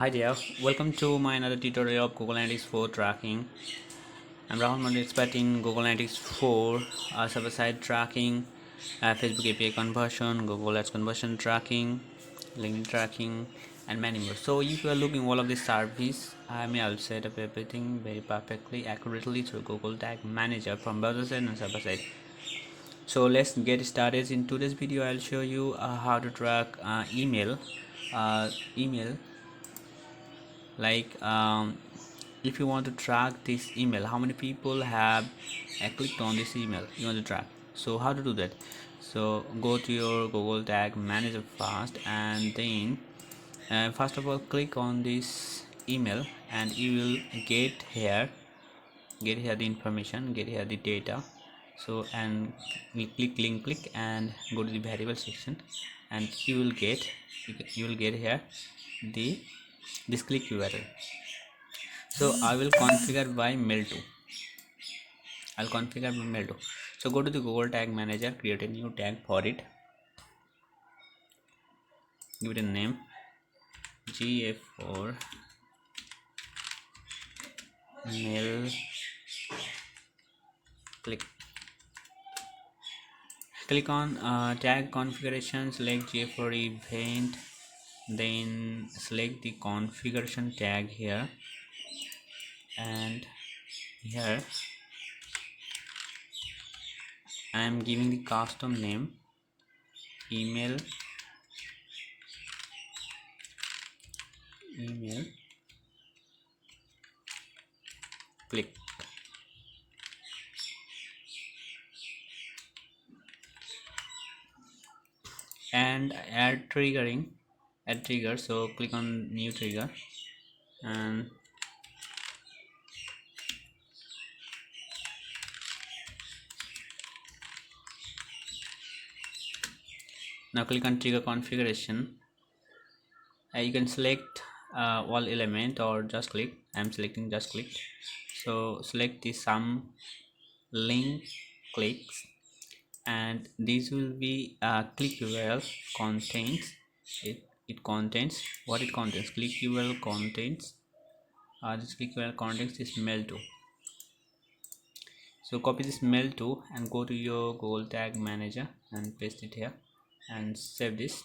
Hi there, welcome to my another tutorial of Google Analytics 4 tracking. I'm Rahul Mondal, expert in Google Analytics 4, server-side tracking, Facebook API conversion, Google Ads conversion tracking, link tracking, and many more. So if you are looking all of this service, I'll set up everything very perfectly, accurately through Google Tag Manager from browser side and server side. So let's get started. In today's video, I'll show you how to track email like if you want to track this email, how many people have clicked on this email you want to track. So how to do that? So go to your Google Tag Manager first, and then first of all click on this email, and you will get here the information, get here the data. So and we click and go to the variable section, and you will get here the this click URL. So I will configure by mail to. I'll configure by mail to. So go to the Google Tag Manager, create a new tag for it, give it a name GA4 mail click. Click on tag configuration, select GA4 event, then select the configuration tag here, and here I am giving the custom name email click, and add trigger. So click on new trigger, and now click on trigger configuration. You can select all element or just click. I'm selecting just click. So select the sum link clicks, and these will be click URL contains it contains what it contains. Click URL contains this click URL contains this mail to. So copy this mail to and go to your Google Tag Manager and paste it here and save this.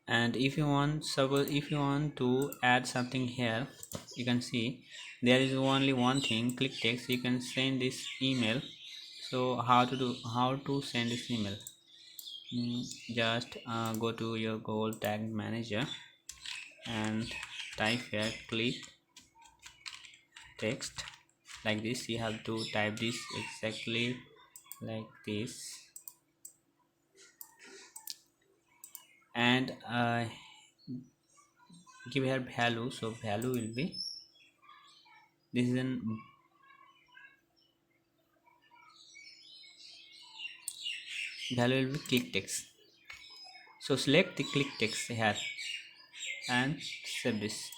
And if you want to add something here, you can see there is only one thing, click text. You can send this email. So how to send this email? Just go to your Google Tag Manager and type here click text like this. You have to type this exactly like this, and give here value. So value will be this is an value will be click text. So select the click text here and save this.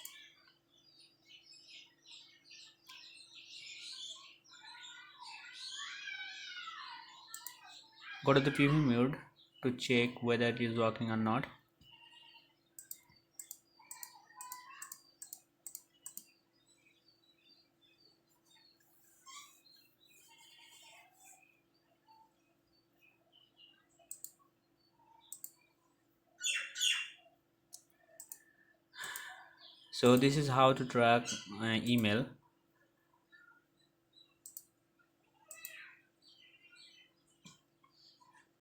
Go to the preview mode to check whether it is working or not. So this is how to track email